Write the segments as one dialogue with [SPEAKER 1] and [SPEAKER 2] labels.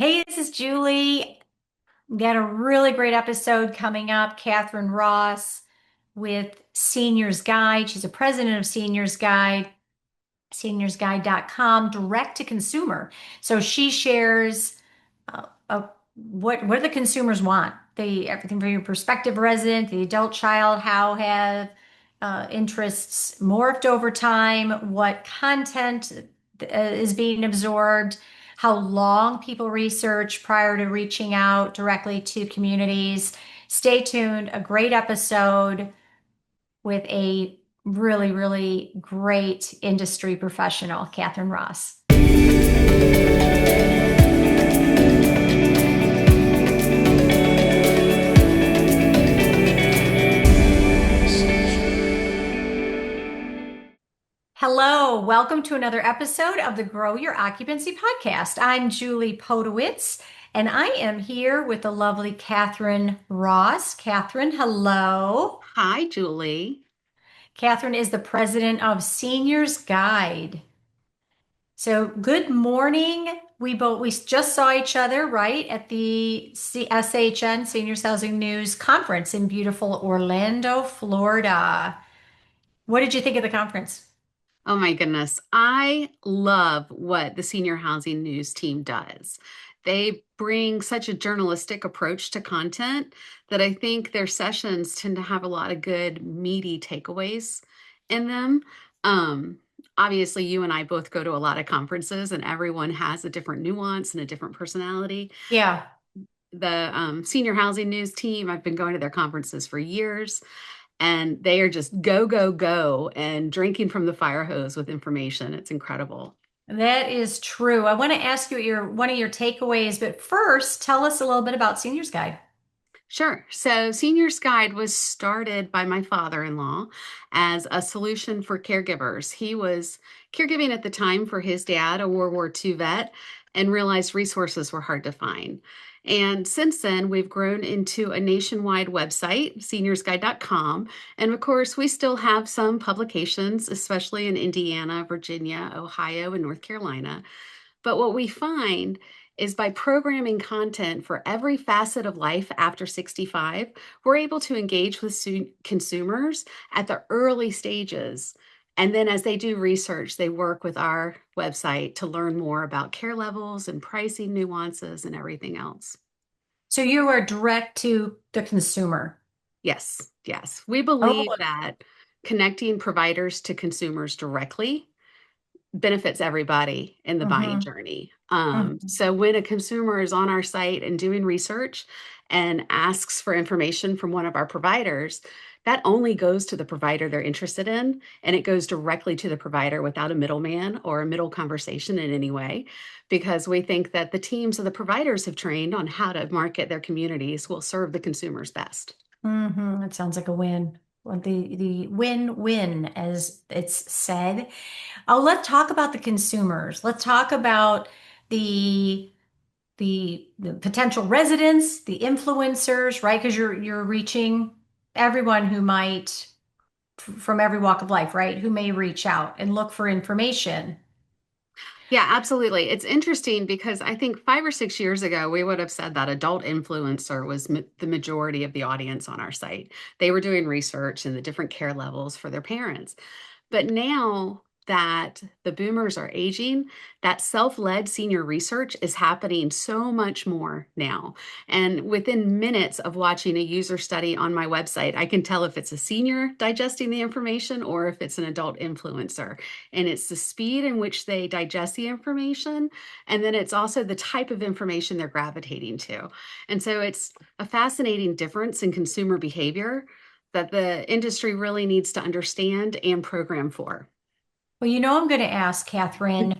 [SPEAKER 1] Hey, this is Julie. We got a really great episode coming up. Katharine Ross with Seniors Guide. She's a president of Seniors Guide, seniorsguide.com, direct to consumer. So she shares what the consumers want. Everything from your prospective resident, the adult child, how have interests morphed over time, what content is being absorbed, how long people research prior to reaching out directly to communities. Stay tuned. A great episode with a really, really great industry professional, Katharine Ross. Hello, welcome to another episode of the Grow Your Occupancy Podcast. I'm Julie Podewitz, and I am here with the lovely Katharine Ross. Katharine, hello.
[SPEAKER 2] Hi, Julie.
[SPEAKER 1] Katharine is the president of Seniors Guide. So, good morning. We just saw each other, right, at the SHN Seniors Housing News Conference in beautiful Orlando, Florida. What did you think of the conference?
[SPEAKER 2] Oh my goodness. I love what the senior housing news team does. They bring such a journalistic approach to content that I think their sessions tend to have a lot of good, meaty takeaways in them. Um, Obviously, you and I both go to a lot of conferences, and everyone has a different nuance and a different personality.
[SPEAKER 1] Yeah.
[SPEAKER 2] The senior housing news team, I've been going to their conferences for years. And they are just go, go, go and drinking from the fire hose with information. It's incredible.
[SPEAKER 1] That is true. I want to ask you your one of your takeaways, but first, tell us a little bit about Seniors Guide.
[SPEAKER 2] Sure. So, Seniors Guide was started by my father in law as a solution for caregivers. He was caregiving at the time for his dad, a World War II vet, and realized resources were hard to find. And since then, we've grown into a nationwide website, seniorsguide.com. And of course, we still have some publications, especially in Indiana, Virginia, Ohio, and North Carolina. But what we find is by programming content for every facet of life after 65, we're able to engage with consumers at the early stages. And then as they do research, they work with our website to learn more about care levels and pricing nuances and everything else.
[SPEAKER 1] So you are direct to the consumer.
[SPEAKER 2] Yes, yes. We
[SPEAKER 1] Oh,
[SPEAKER 2] believe that connecting providers to consumers directly benefits everybody in the buying
[SPEAKER 1] hmm
[SPEAKER 2] journey.
[SPEAKER 1] hmm
[SPEAKER 2] So when a consumer is on our site and doing research and asks for information from one of our providers, that only goes to the provider they're interested in, and it goes directly to the provider without a middleman or a middle conversation in any way, because we think that the teams of the providers have trained on how to market their communities will serve the consumers best.
[SPEAKER 1] It sounds like a win. Well, the win-win, as it's said. Oh, let's talk about the consumers. Let's talk about the the potential residents, the influencers, right? Because you're reaching everyone who might from every walk of life, right? Who may reach out and look for information.
[SPEAKER 2] Yeah, absolutely. It's interesting because I think 5 or 6 years ago, we would have said that adult influencer was the majority of the audience on our site. They were doing research and the different care levels for their parents. But now that the boomers are aging, that self-led senior research is happening so much more now. And within minutes of watching a user study on my website, I can tell if it's a senior digesting the information or if it's an adult influencer. And it's the speed in which they digest the information. And then it's also the type of information they're gravitating to. And so it's a fascinating difference in consumer behavior that the industry really needs to understand and program for.
[SPEAKER 1] Well, I'm going to ask Catherine,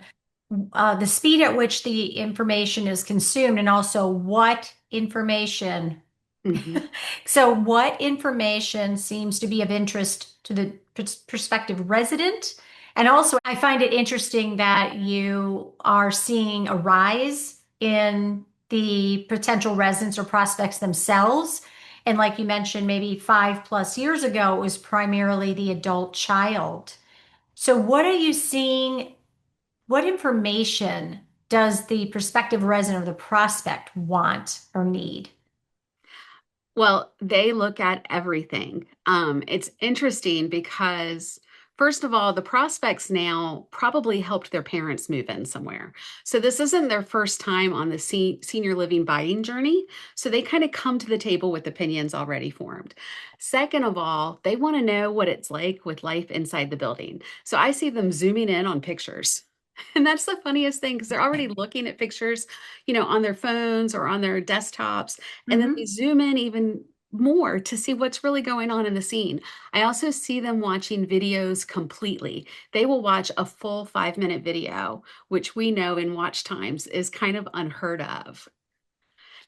[SPEAKER 1] the speed at which the information is consumed and also what information.
[SPEAKER 2] Mhm.
[SPEAKER 1] So, what information seems to be of interest to the prospective resident? And also, I find it interesting that you are seeing a rise in the potential residents or prospects themselves. And like you mentioned, maybe 5+ years ago, it was primarily the adult child. So, what are you seeing? What information does the prospective resident or the prospect want or need?
[SPEAKER 2] Well, they look at everything. It's interesting because, first of all, the prospects now probably helped their parents move in somewhere. So this isn't their first time on the senior living buying journey. So they kind of come to the table with opinions already formed. Second of all, they want to know what it's like with life inside the building. So I see them zooming in on pictures. And that's the funniest thing because they're already looking at pictures, on their phones or on their desktops. And then they
[SPEAKER 1] Hmm.
[SPEAKER 2] zoom in even more to see what's really going on in the scene. I also see them watching videos completely. They will watch a full 5-minute video, which we know in watch times is kind of unheard of.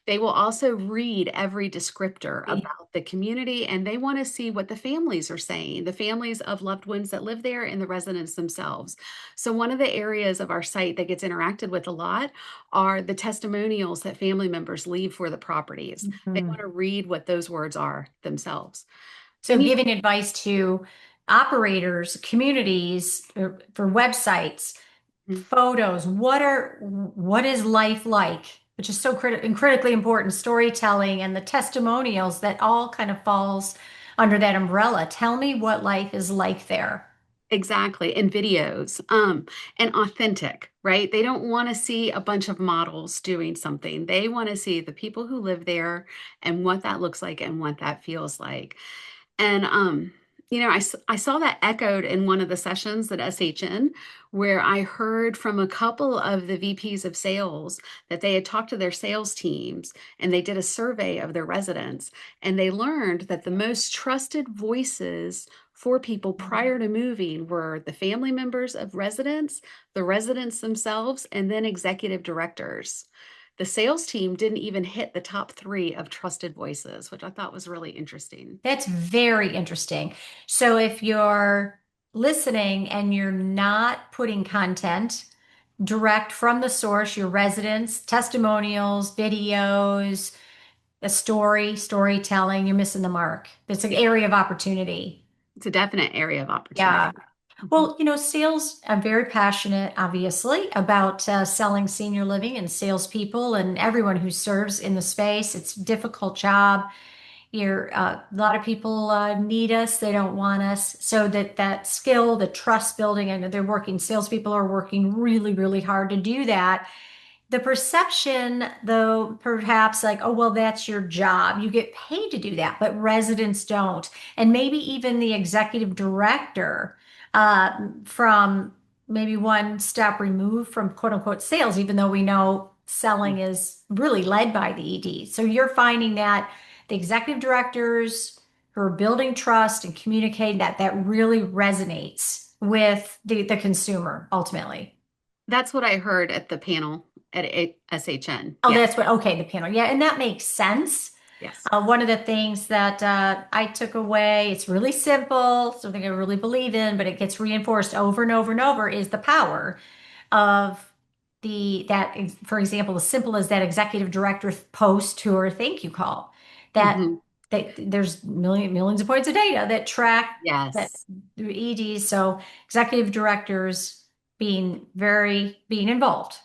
[SPEAKER 2] They will also read every descriptor about the community and they want to see what the families are saying, the families of loved ones that live there and the residents themselves. So, one of the areas of our site that gets interacted with a lot are the testimonials that family members leave for the properties. They want
[SPEAKER 1] Mhm.
[SPEAKER 2] to read what those words are themselves.
[SPEAKER 1] So
[SPEAKER 2] Then you
[SPEAKER 1] giving advice to operators, communities for websites, photos, what is life like? Which is so critically important, storytelling and the testimonials that all kind of falls under that umbrella. Tell me what life is like there.
[SPEAKER 2] Exactly, and videos, and authentic, right? They don't wanna see a bunch of models doing something. They wanna see the people who live there and what that looks like and what that feels like. And, I saw that echoed in one of the sessions at SHN, where I heard from a couple of the VPs of sales that they had talked to their sales teams and they did a survey of their residents. And they learned that the most trusted voices for people prior to moving were the family members of residents, the residents themselves, and then executive directors. The sales team didn't even hit the top three of trusted voices, which I thought was really interesting.
[SPEAKER 1] That's very interesting. So if you're listening and you're not putting content direct from the source, your residents, testimonials, videos, a storytelling, you're missing the mark. It's an
[SPEAKER 2] Yeah,
[SPEAKER 1] area of opportunity.
[SPEAKER 2] it's a definite area of
[SPEAKER 1] Yeah.
[SPEAKER 2] opportunity. Mhm.
[SPEAKER 1] Well, sales, I'm very passionate, obviously, about selling senior living and salespeople and everyone who serves in the space. It's a difficult job. A lot of people need us. They don't want us. So that skill, the trust building, and salespeople are working really, really hard to do that. The perception, though, perhaps like, oh, well, that's your job. You get paid to do that, but residents don't. And maybe even the executive director, from maybe one step removed from quote unquote sales, even though we know selling is really led by the ED. So you're finding that the executive directors who are building trust and communicating that really resonates with the consumer ultimately.
[SPEAKER 2] That's what I heard at the panel at SHN.
[SPEAKER 1] Oh,
[SPEAKER 2] Yes,
[SPEAKER 1] that's what, okay, the panel. Yeah, and that makes sense.
[SPEAKER 2] yes.
[SPEAKER 1] One of the things that I took away, it's really simple, something I really believe in, but it gets reinforced over and over and over, is the power of for example, as simple as that executive director post or thank you call. That
[SPEAKER 2] Hmm.
[SPEAKER 1] there's millions of points of data that track that
[SPEAKER 2] Yes.
[SPEAKER 1] EDs. So executive directors being involved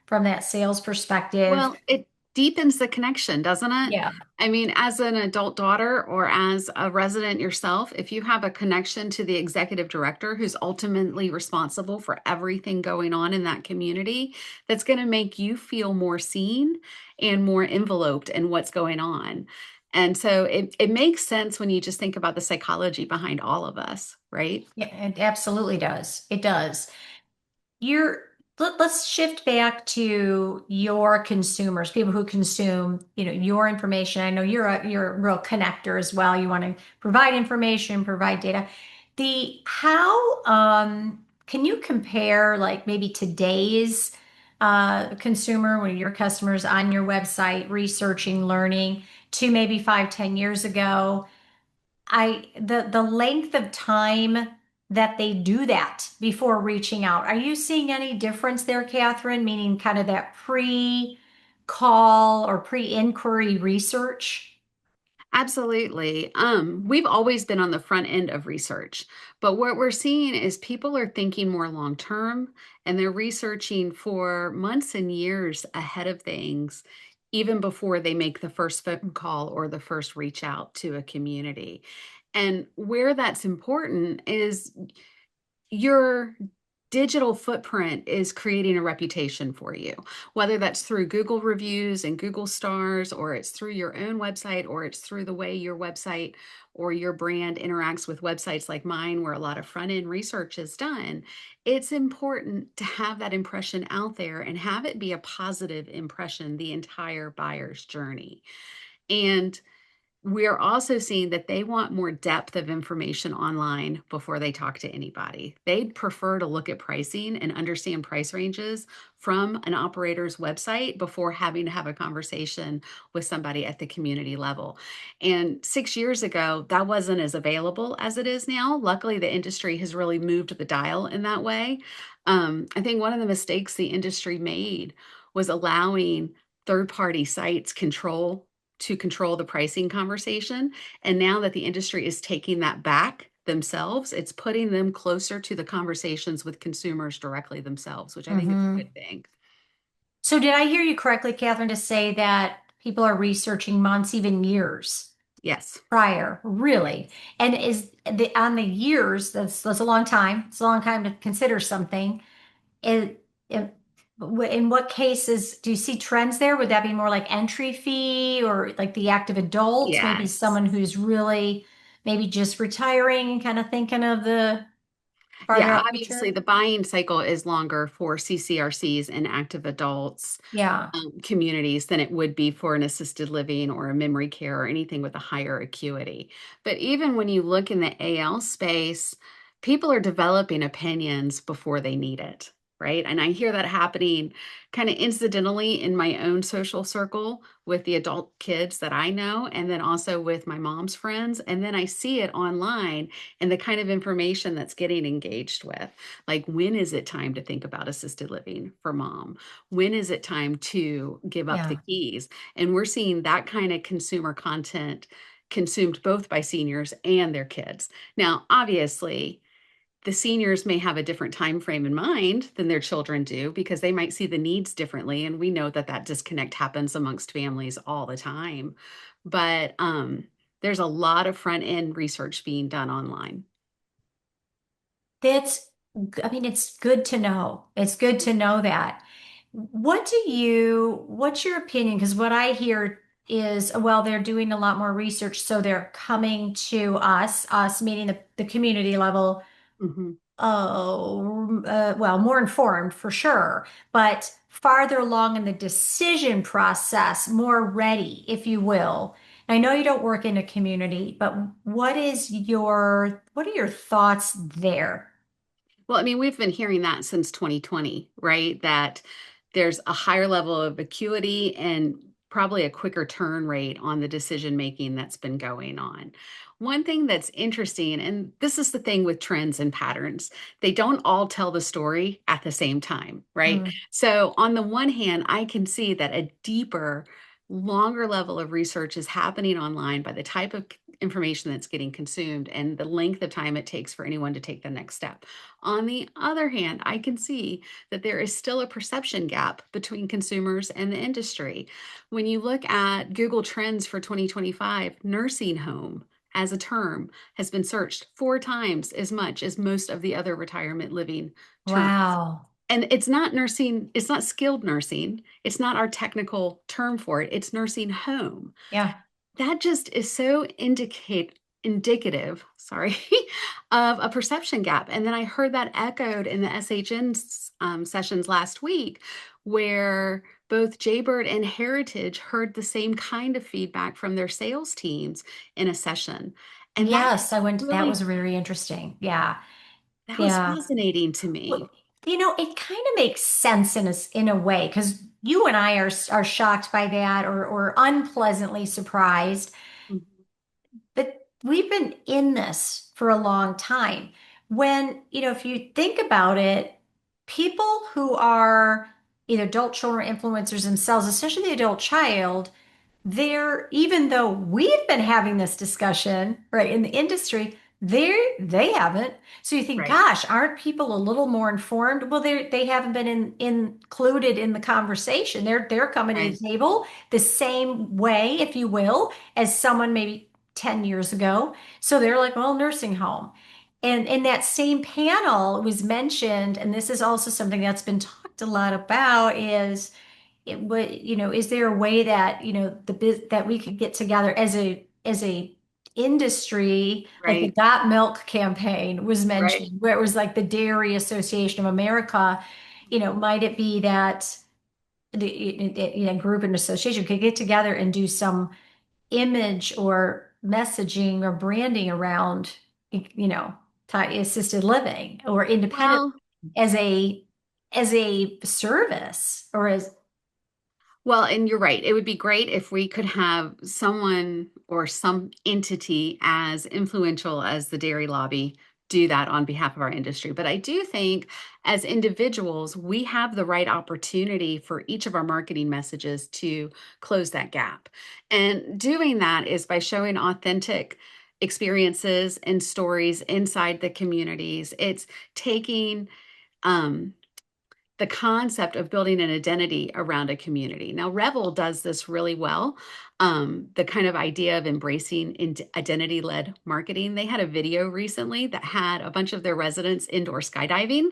[SPEAKER 1] from that sales perspective.
[SPEAKER 2] Well, it deepens the connection, doesn't it?
[SPEAKER 1] Yeah.
[SPEAKER 2] I mean, as an adult daughter or as a resident yourself, if you have a connection to the executive director who's ultimately responsible for everything going on in that community, that's going to make you feel more seen and more enveloped in what's going on. And so it makes sense when you just think about the psychology behind all of us, right?
[SPEAKER 1] Yeah, it absolutely does. It does. You're let's shift back to your consumers, people who consume, your information. I know you're a real connector as well. You want to provide information, provide data. The how can you compare like maybe today's consumer, when your customers on your website researching, learning to maybe 5, 10 years ago? The length of time that they do that before reaching out. Are you seeing any difference there, Catherine? Meaning kind of that pre-call or pre-inquiry research?
[SPEAKER 2] Absolutely. We've always been on the front end of research, but what we're seeing is people are thinking more long term and they're researching for months and years ahead of things, even before they make the first phone call or the first reach out to a community. And where that's important is your digital footprint is creating a reputation for you, whether that's through Google reviews and Google stars, or it's through your own website, or it's through the way your website or your brand interacts with websites like mine, where a lot of front end research is done. It's important to have that impression out there and have it be a positive impression the entire buyer's journey. And we're also seeing that they want more depth of information online before they talk to anybody. They'd prefer to look at pricing and understand price ranges from an operator's website before having to have a conversation with somebody at the community level. And 6 years ago, that wasn't as available as it is now. Luckily, the industry has really moved the dial in that way. I think one of the mistakes the industry made was allowing third party sites control the pricing conversation. And now that the industry is taking that back themselves, it's putting them closer to the conversations with consumers directly themselves, which I think is a
[SPEAKER 1] Hmm.
[SPEAKER 2] good thing.
[SPEAKER 1] So did I hear you correctly, Catherine, to say that people are researching months, even years
[SPEAKER 2] Yes.
[SPEAKER 1] prior? Really? And is the on the years, that's a long time. It's a long time to consider something. In, in what cases do you see trends there? Would that be more like entry fee or like the active adult, maybe
[SPEAKER 2] Yes.
[SPEAKER 1] someone who's really maybe just retiring and kind of thinking of the farther
[SPEAKER 2] Yeah,
[SPEAKER 1] out
[SPEAKER 2] obviously
[SPEAKER 1] future?
[SPEAKER 2] the buying cycle is longer for CCRCs and active adults
[SPEAKER 1] Yeah.
[SPEAKER 2] communities than it would be for an assisted living or a memory care or anything with a higher acuity. But even when you look in the AL space, people are developing opinions before they need it, right? And I hear that happening kind of incidentally in my own social circle with the adult kids that I know, and then also with my mom's friends. And then I see it online and the kind of information that's getting engaged with. Like, when is it time to think about assisted living for mom? When is it time to give up the
[SPEAKER 1] Yeah.
[SPEAKER 2] keys? And we're seeing that kind of consumer content consumed both by seniors and their kids. Now, obviously, the seniors may have a different time frame in mind than their children do because they might see the needs differently, and we know that that disconnect happens amongst families all the time. But there's a lot of front end research being done online.
[SPEAKER 1] That's, I mean, it's good to know. It's good to know that. What's your opinion? Because what I hear is, well, they're doing a lot more research, so they're coming to us meaning the community level,
[SPEAKER 2] Mhm.
[SPEAKER 1] well, more informed for sure, but farther along in the decision process, more ready, if you will. I know you don't work in a community, but what are your thoughts there?
[SPEAKER 2] Well, I mean, we've been hearing that since 2020, right? That there's a higher level of acuity and probably a quicker turn rate on the decision making that's been going on. One thing that's interesting, and this is the thing with trends and patterns, they don't all tell the story at the same time, right?
[SPEAKER 1] Mm,
[SPEAKER 2] So, on the one hand, I can see that a deeper, longer level of research is happening online by the type of information that's getting consumed and the length of time it takes for anyone to take the next step. On the other hand, I can see that there is still a perception gap between consumers and the industry. When you look at Google Trends for 2025, nursing home as a term has been searched 4 times as much as most of the other retirement living terms.
[SPEAKER 1] wow.
[SPEAKER 2] And it's not nursing, it's not skilled nursing, it's not our technical term for it, it's nursing home.
[SPEAKER 1] Yeah.
[SPEAKER 2] That just is so indicative, sorry, of a perception gap. And then I heard that echoed in the SHN sessions last week, where both Jaybird and Heritage heard the same kind of feedback from their sales teams in a session. And
[SPEAKER 1] Yes, I went. That was
[SPEAKER 2] really,
[SPEAKER 1] very interesting. Yeah.
[SPEAKER 2] that was
[SPEAKER 1] Yeah.
[SPEAKER 2] fascinating to
[SPEAKER 1] Well,
[SPEAKER 2] me.
[SPEAKER 1] it kind of makes sense in a way because you and I are shocked by that or unpleasantly surprised.
[SPEAKER 2] Mhm.
[SPEAKER 1] But we've been in this for a long time. When, if you think about it, people who are either adult children or influencers themselves, especially the adult child, even though we've been having this discussion, right, in the industry, they haven't. So you think,
[SPEAKER 2] Right.
[SPEAKER 1] gosh, aren't people a little more informed? Well, they haven't been included in the conversation. They're coming to the
[SPEAKER 2] Right.
[SPEAKER 1] table the same way, if you will, as someone maybe 10 years ago. So they're like, well, nursing home. And in that same panel it was mentioned, and this is also something that's been talked a lot about, is it would, is there a way that, that we could get together as a industry, like the
[SPEAKER 2] Right.
[SPEAKER 1] Got Milk campaign was
[SPEAKER 2] Right.
[SPEAKER 1] mentioned, where it was like the Dairy Association of America, might it be that group and association could get together and do some image or messaging or branding around, assisted living or independent
[SPEAKER 2] Well,
[SPEAKER 1] as a service or as
[SPEAKER 2] Well, and you're right. It would be great if we could have someone or some entity as influential as the dairy lobby do that on behalf of our industry. But I do think as individuals, we have the right opportunity for each of our marketing messages to close that gap. And doing that is by showing authentic experiences and stories inside the communities. It's taking um, the concept of building an identity around a community. Now, Revel does this really well. The kind of idea of embracing identity led marketing. They had a video recently that had a bunch of their residents indoor skydiving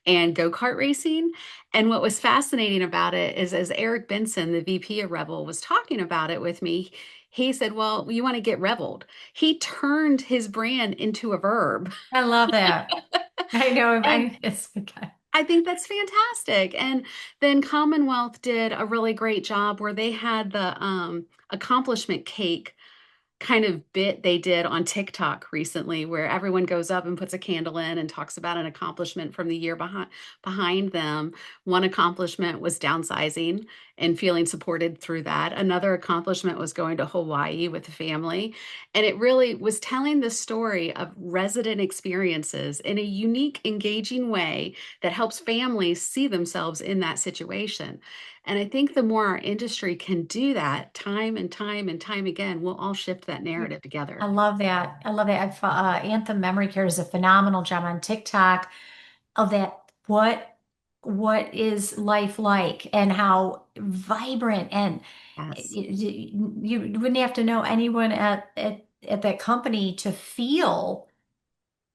[SPEAKER 2] and go kart racing. And what was fascinating about it is, as Eric Benson, the VP of Revel, was talking about it with me, he said, well, you want to get reveled. He turned his brand into a verb.
[SPEAKER 1] I love that. I know.
[SPEAKER 2] And
[SPEAKER 1] It's okay.
[SPEAKER 2] I think that's fantastic. And then Commonwealth did a really great job where they had the accomplishment cake kind of bit they did on TikTok recently, where everyone goes up and puts a candle in and talks about an accomplishment from the year behind them. One accomplishment was downsizing and feeling supported through that. Another accomplishment was going to Hawaii with the family. And it really was telling the story of resident experiences in a unique, engaging way that helps families see themselves in that situation. And I think the more our industry can do that time and time and time again, we'll all shift that narrative
[SPEAKER 1] I
[SPEAKER 2] together.
[SPEAKER 1] love that. I love that. Anthem Memory Care is a phenomenal job on TikTok of that. What is life like and how vibrant and
[SPEAKER 2] Yes.
[SPEAKER 1] you wouldn't have to know anyone at that company to feel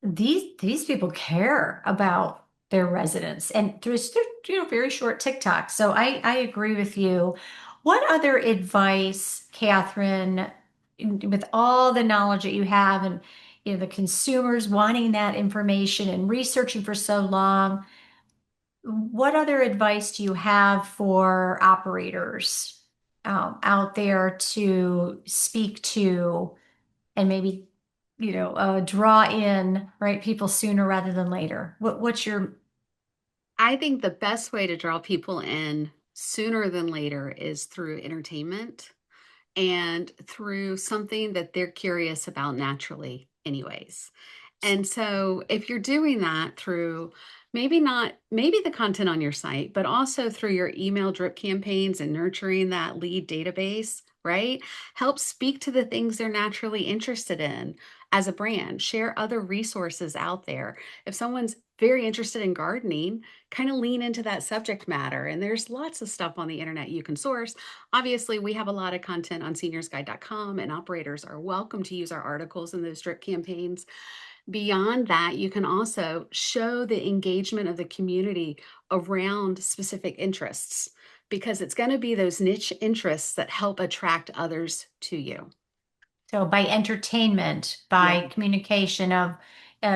[SPEAKER 1] these people care about their residents and through very short TikTok. So I agree with you. What other advice, Catherine, with all the knowledge that you have and the consumers wanting that information and researching for so long, what other advice do you have for operators out there to speak to and maybe, draw in, right, people sooner rather than later? What's your,
[SPEAKER 2] I think the best way to draw people in sooner than later is through entertainment and through something that they're curious about naturally, anyways. And so if you're doing that through maybe the content on your site, but also through your email drip campaigns and nurturing that lead database, right? Help speak to the things they're naturally interested in as a brand. Share other resources out there. If someone's very interested in gardening, kind of lean into that subject matter. And there's lots of stuff on the internet you can source. Obviously, we have a lot of content on seniorsguide.com, and operators are welcome to use our articles in those drip campaigns. Beyond that, you can also show the engagement of the community around specific interests because it's going to be those niche interests that help attract others to you.
[SPEAKER 1] so by entertainment,
[SPEAKER 2] Yeah.
[SPEAKER 1] by communication of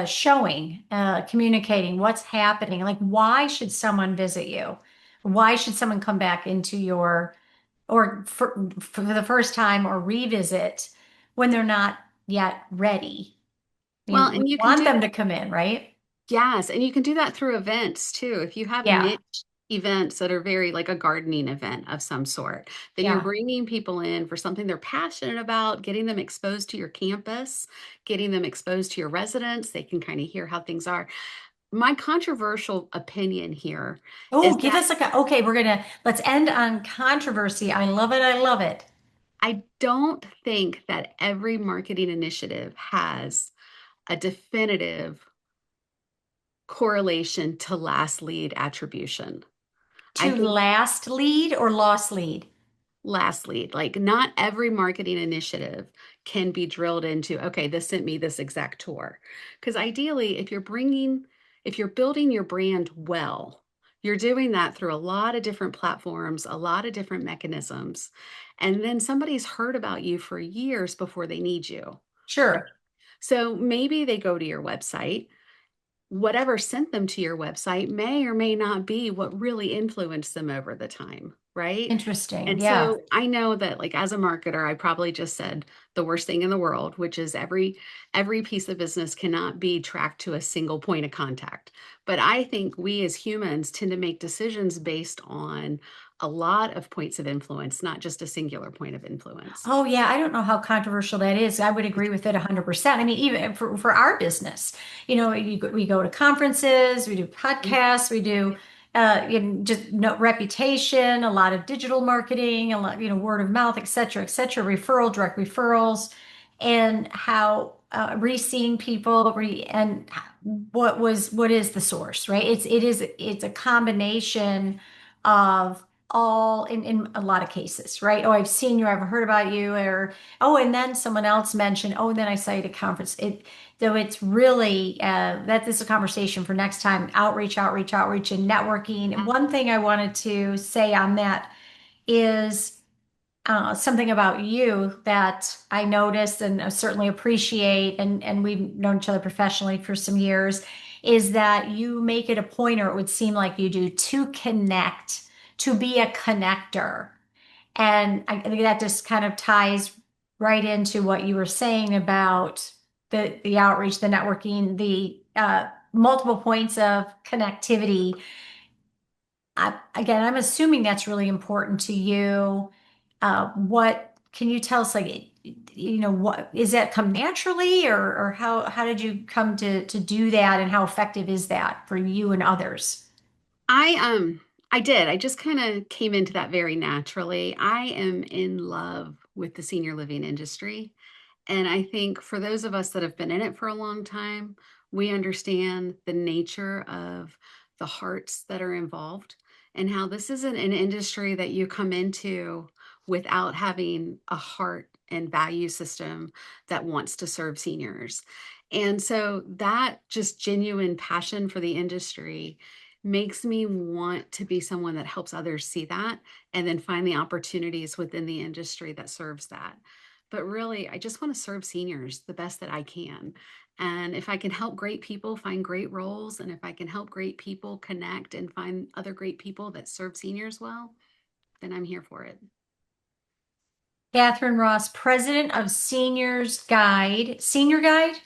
[SPEAKER 1] showing, communicating what's happening, like why should someone visit you? Why should someone come back into your, or for the first time or revisit when they're not yet ready?
[SPEAKER 2] Well,
[SPEAKER 1] We
[SPEAKER 2] and you can
[SPEAKER 1] want
[SPEAKER 2] do
[SPEAKER 1] them to come in, right?
[SPEAKER 2] Yes, and you can do that through events too. If you have
[SPEAKER 1] Yeah,
[SPEAKER 2] niche events that are very like a gardening event of some sort, then you're
[SPEAKER 1] yeah.
[SPEAKER 2] bringing people in for something they're passionate about, getting them exposed to your campus, getting them exposed to your residents. They can kind of hear how things are. My controversial opinion here
[SPEAKER 1] Oh,
[SPEAKER 2] is
[SPEAKER 1] give
[SPEAKER 2] that
[SPEAKER 1] us okay, let's end on controversy. I love it. I love it.
[SPEAKER 2] I don't think that every marketing initiative has a definitive correlation to last lead attribution. I
[SPEAKER 1] To
[SPEAKER 2] think
[SPEAKER 1] last lead or lost lead?
[SPEAKER 2] last lead, like not every marketing initiative can be drilled into, okay, this sent me this exact tour. Because ideally, if you're building your brand well, you're doing that through a lot of different platforms, a lot of different mechanisms. And then somebody's heard about you for years before they need you. Right.
[SPEAKER 1] Sure.
[SPEAKER 2] So maybe they go to your website. Whatever sent them to your website may or may not be what really influenced them over the time, right?
[SPEAKER 1] Interesting.
[SPEAKER 2] And
[SPEAKER 1] Yeah.
[SPEAKER 2] so I know that like as a marketer, I probably just said the worst thing in the world, which is every piece of business cannot be tracked to a single point of contact. But I think we as humans tend to make decisions based on a lot of points of influence, not just a singular point of influence.
[SPEAKER 1] Oh yeah, I don't know how controversial that is. I would agree with it 100%. I mean, even for our business, we go to conferences, we do podcasts, we do just reputation, a lot of digital marketing, a lot, word of mouth, et cetera, direct referrals, and how re-seeing people and what is the source, right? It's a combination of all in a lot of cases, right? Oh, I've seen you, I've heard about you, or oh, and then someone else mentioned, oh, and then I saw you at a conference. Though it's really that this is a conversation for next time. Outreach, outreach, outreach, and networking. One thing I wanted to say on that is something about you that I noticed and I certainly appreciate, and we've known each other professionally for some years, is that you make it a point, or it would seem like you do, to connect, to be a connector. And I think that just kind of ties right into what you were saying about the outreach, the networking, the multiple points of connectivity. Again, I'm assuming that's really important to you. What can you tell us, like, what is that come naturally, or how did you come to do that, and how effective is that for you and others?
[SPEAKER 2] I I did. I just kind of came into that very naturally. I am in love with the senior living industry. And I think for those of us that have been in it for a long time, we understand the nature of the hearts that are involved and how this isn't an industry that you come into without having a heart and value system that wants to serve seniors. And so that just genuine passion for the industry makes me want to be someone that helps others see that and then find the opportunities within the industry that serves that. But really, I just want to serve seniors the best that I can. And if I can help great people find great roles, and if I can help great people connect and find other great people that serve seniors well, then I'm here for it.
[SPEAKER 1] Katharine Ross, president of Senior Guide,
[SPEAKER 2] Seniors Guide.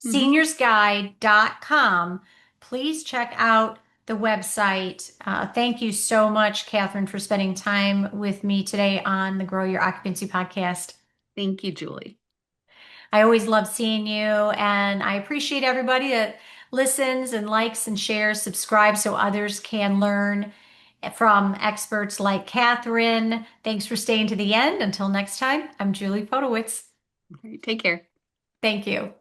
[SPEAKER 2] Hmm.
[SPEAKER 1] seniorsguide.com. Please check out the website. Thank you so much, Katharine, for spending time with me today on the Grow Your Occupancy podcast.
[SPEAKER 2] Thank you, Julie.
[SPEAKER 1] I always love seeing you, and I appreciate everybody that listens and likes and shares, subscribes so others can learn from experts like Katharine. Thanks for staying to the end. Until next time, I'm Julie Podewitz.
[SPEAKER 2] All right, take care.
[SPEAKER 1] Thank you.